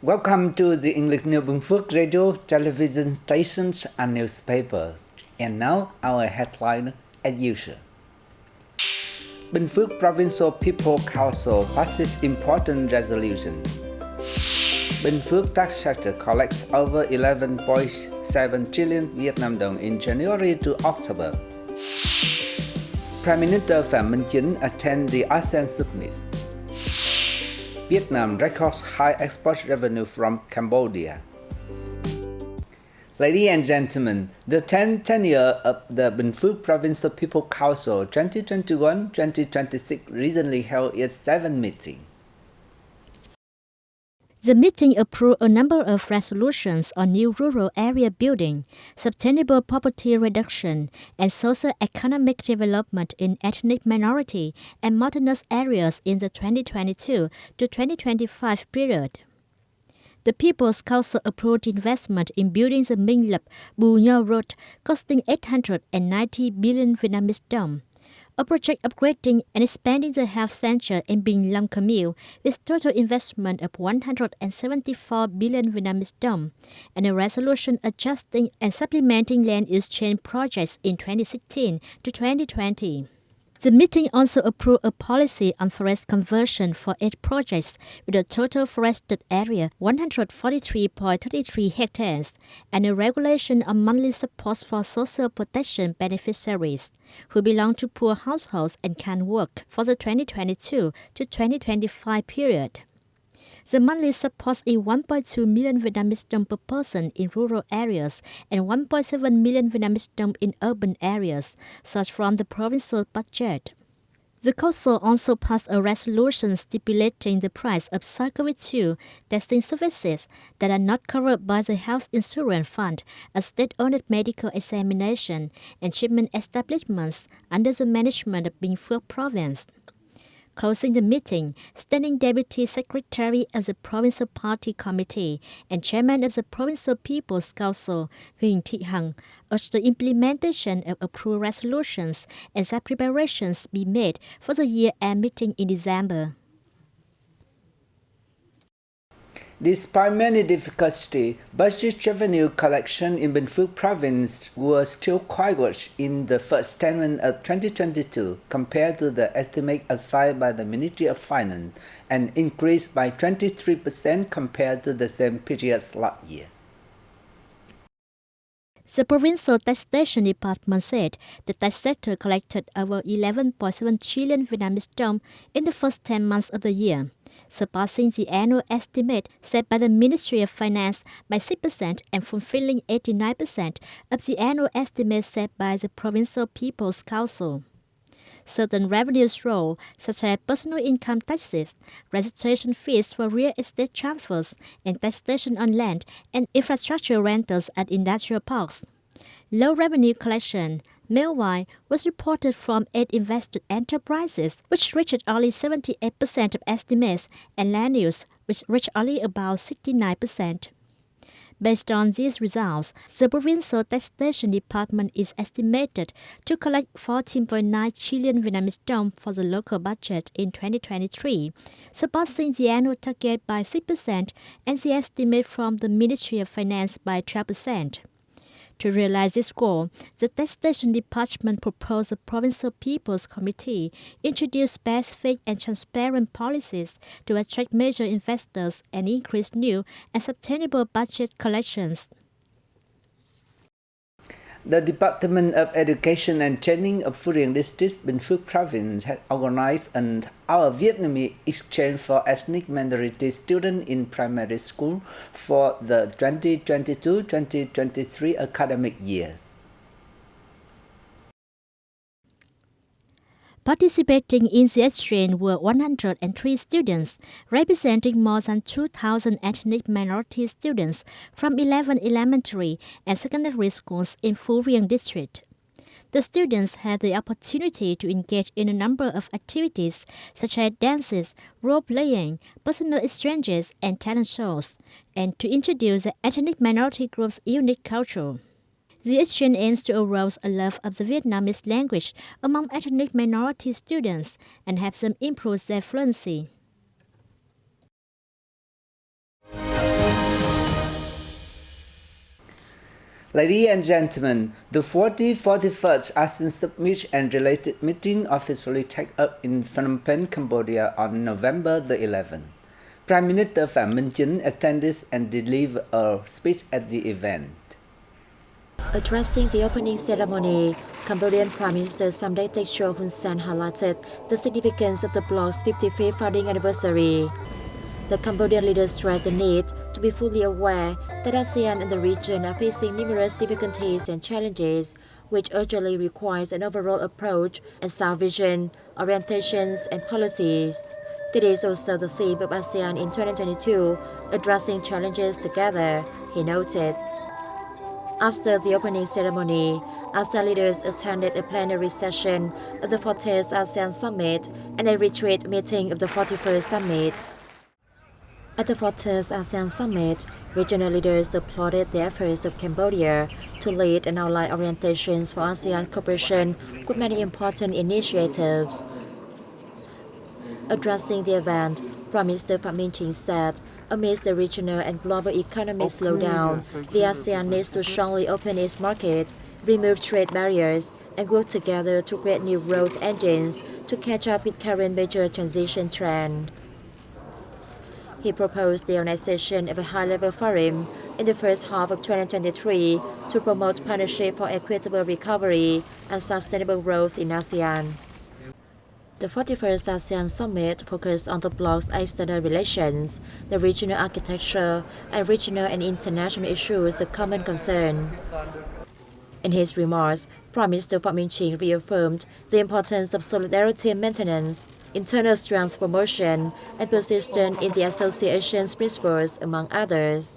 Welcome to the English New Binh Phuoc radio, television stations and newspapers. And now our headline as usual. Binh Phuoc Provincial People Council passes important resolution. Binh Phuoc tax sector collects over 11.7 trillion Vietnam dong in January to October. Prime Minister Phạm Minh Chính attend the ASEAN Summit. Vietnam records high export revenue from Cambodia. Ladies and gentlemen, the 10th tenure of the Binh Phuoc Provincial People Council 2021-2026 recently held its 7th meeting. The meeting approved a number of resolutions on new rural area building, sustainable poverty reduction, and socio-economic development in ethnic minority and mountainous areas in the 2022 to 2025 period. The People's Council approved investment in building the Minh Lập Bù Nho Road, costing 890 billion Vietnamese dong. A project upgrading and expanding the health center in Bình Long Commune with total investment of 174 billion Vietnamese dong, and a resolution adjusting and supplementing land use change projects in 2016 to 2020. The meeting also approved a policy on forest conversion for 8 projects with a total forested area 143.33 hectares and a regulation on monthly support for social protection beneficiaries who belong to poor households and can work for the 2022 to 2025 period. The monthly support is 1.2 million Vietnamese dong per person in rural areas and 1.7 million Vietnamese dong in urban areas, sourced from the provincial budget. The Council also passed a resolution stipulating the price of SARS-CoV-2 testing services that are not covered by the Health Insurance Fund as state-owned medical examination and treatment establishments under the management of Binh Phuoc Province. Closing the meeting, Standing Deputy Secretary of the Provincial Party Committee and Chairman of the Provincial People's Council, Huỳnh Thị Hằng, urged the implementation of approved resolutions and that preparations be made for the year-end meeting in December. Despite many difficulties, budget revenue collection in Binh Phuoc province was still quite good in the first statement of 2022 compared to the estimate assigned by the Ministry of Finance and increased by 23% compared to the same period last year. The Provincial Taxation Department said the tax sector collected over 11.7 trillion Vietnamese dong in the first 10 months of the year, surpassing the annual estimate set by the Ministry of Finance by 6% and fulfilling 89% of the annual estimate set by the Provincial People's Council. Certain revenues rose, such as personal income taxes, registration fees for real estate transfers, and taxation on land and infrastructure rentals at industrial parks. Low revenue collection, meanwhile, was reported from 8 invested enterprises, which reached only 78% of estimates, and land use, which reached only about 69%. Based on these results, the Provincial Taxation Department is estimated to collect 14.9 trillion Vietnamese dong for the local budget in 2023, surpassing the annual target by 6% and the estimate from the Ministry of Finance by 12%. To realize this goal, the Taxation Department proposed the Provincial People's Committee introduce specific and transparent policies to attract major investors and increase new and sustainable budget collections. The Department of Education and Training of Phu Riêng District, Binh Phuoc Province has organized an Our Vietnamese exchange for ethnic minority students in primary school for the 2022-2023 academic years. Participating in the exchange were 103 students, representing more than 2,000 ethnic minority students from 11 elementary and secondary schools in Phu Riêng District. The students had the opportunity to engage in a number of activities such as dances, role-playing, personal exchanges, and talent shows, and to introduce the ethnic minority group's unique culture. The exchange aims to arouse a love of the Vietnamese language among ethnic minority students and help them improve their fluency. Ladies and gentlemen, the 41st ASEAN Summit and related meeting officially take up in Phnom Penh, Cambodia on November the 11th. Prime Minister Phạm Minh Chính attended and delivered a speech at the event. Addressing the opening ceremony, Cambodian Prime Minister Samdech Techo Hun Sen highlighted the significance of the bloc's 55th founding anniversary. The Cambodian leaders stressed the need to be fully aware that ASEAN and the region are facing numerous difficulties and challenges, which urgently requires an overall approach and sound vision, orientations, and policies. It is also the theme of ASEAN in 2022, addressing challenges together, he noted. After the opening ceremony, ASEAN leaders attended a plenary session of the 40th ASEAN Summit and a retreat meeting of the 41st Summit. At the 40th ASEAN Summit, regional leaders applauded the efforts of Cambodia to lead and outline orientations for ASEAN cooperation with many important initiatives. Addressing the event, Prime Minister Phạm Minh Chính said, amidst the regional and global economic slowdown, the ASEAN needs to strongly open its market, remove trade barriers, and work together to create new growth engines to catch up with current major transition trends. He proposed the organization of a high-level forum in the first half of 2023 to promote partnership for equitable recovery and sustainable growth in ASEAN. The 41st ASEAN Summit focused on the bloc's external relations, the regional architecture, and regional and international issues of common concern. In his remarks, Prime Minister Phạm Minh Chính reaffirmed the importance of solidarity maintenance, internal strength promotion, and persistence in the association's principles, among others.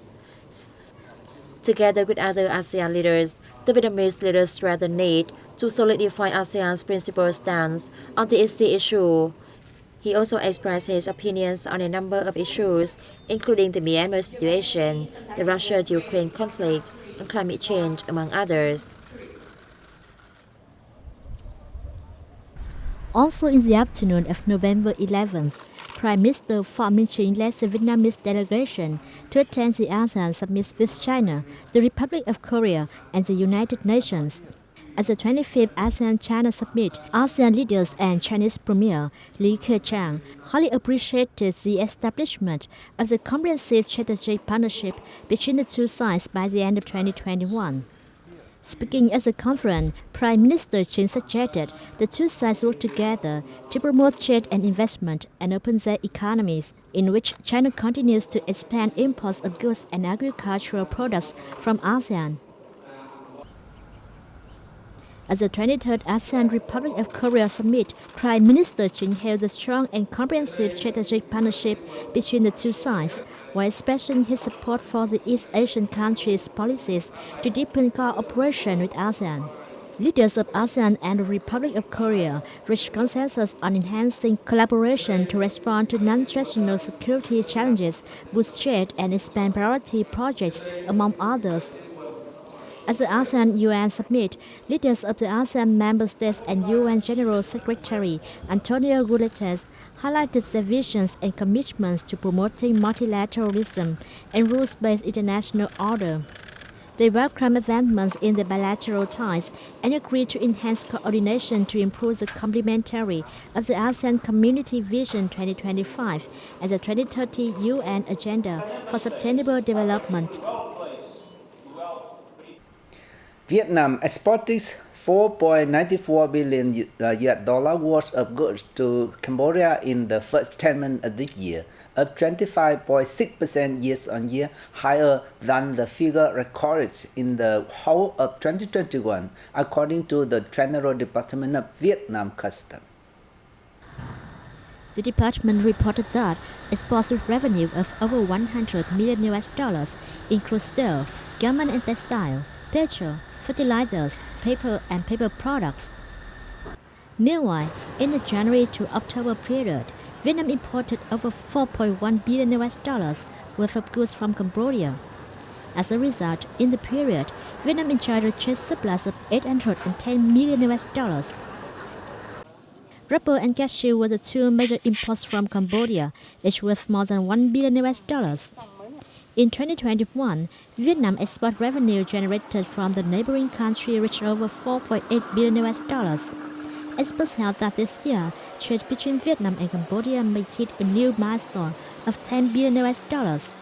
Together with other ASEAN leaders, the Vietnamese leaders stressed the need to solidify ASEAN's principal stance on the East Sea issue. He also expressed his opinions on a number of issues, including the Myanmar situation, the Russia-Ukraine conflict, and climate change, among others. Also in the afternoon of November 11th, Prime Minister Phạm Minh Chính led the Vietnamese delegation to attend the ASEAN Summit with China, the Republic of Korea, and the United Nations. At the 25th ASEAN-China Summit, ASEAN leaders and Chinese Premier Li Keqiang highly appreciated the establishment of the comprehensive strategic partnership between the two sides by the end of 2021. Speaking at the conference, Prime Minister Chính suggested the two sides work together to promote trade and investment and open their economies, in which China continues to expand imports of goods and agricultural products from ASEAN. At the 23rd ASEAN Republic of Korea Summit, Prime Minister Chính hailed the strong and comprehensive strategic partnership between the two sides, while expressing his support for the East Asian countries' policies to deepen cooperation with ASEAN. Leaders of ASEAN and the Republic of Korea reached consensus on enhancing collaboration to respond to non-traditional security challenges, boost trade, and expand priority projects, among others. At the ASEAN-UN Summit, leaders of the ASEAN member states and UN General Secretary Antonio Guterres highlighted their visions and commitments to promoting multilateralism and rules-based international order. They welcome advancements in the bilateral ties and agreed to enhance coordination to improve the complementarity of the ASEAN Community Vision 2025 and the 2030 UN Agenda for Sustainable Development. Vietnam exported $4.94 billion worth of goods to Cambodia in the first 10 months of this year, up 25.6% year-on-year, higher than the figure recorded in the whole of 2021, according to the General Department of Vietnam Customs. The department reported that exports with revenue of over $100 million include steel, garment and textile, petrol, fertilizers, paper, and paper products. Meanwhile, in the January to October period, Vietnam imported over $4.1 billion worth of goods from Cambodia. As a result, in the period, Vietnam enjoyed a trade surplus of $810 million. Rubber and cashew were the two major imports from Cambodia, each worth more than $1 billion. In 2021, Vietnam export revenue generated from the neighboring country reached over 4.8 billion US dollars. Experts held that this year, trade between Vietnam and Cambodia may hit a new milestone of 10 billion US dollars.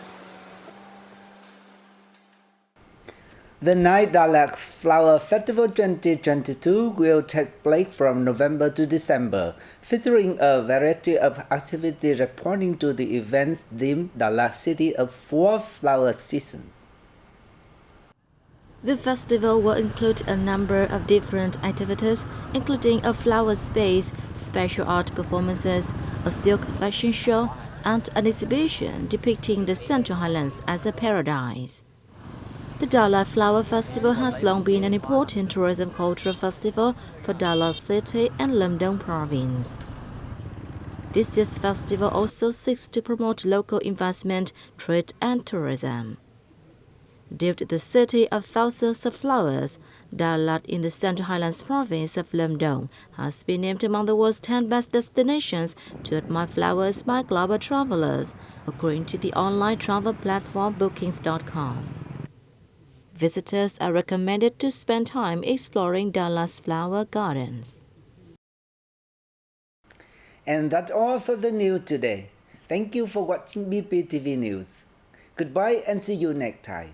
The 9th Dalat Flower Festival 2022 will take place from November to December, featuring a variety of activities responding to the event's theme Dalat City of Four Flower Seasons. The festival will include a number of different activities, including a flower space, special art performances, a silk fashion show, and an exhibition depicting the Central Highlands as a paradise. The Dalat Flower Festival has long been an important tourism cultural festival for Dalat City and Lâm Dong Province. This year's festival also seeks to promote local investment, trade, and tourism. Dubbed the city of thousands of flowers, Dalat in the Central Highlands province of Lâm Dong has been named among the world's 10 best destinations to admire flowers by global travelers, according to the online travel platform Bookings.com. Visitors are recommended to spend time exploring Dalat's flower gardens. And that's all for the news today. Thank you for watching BPTV News. Goodbye and see you next time.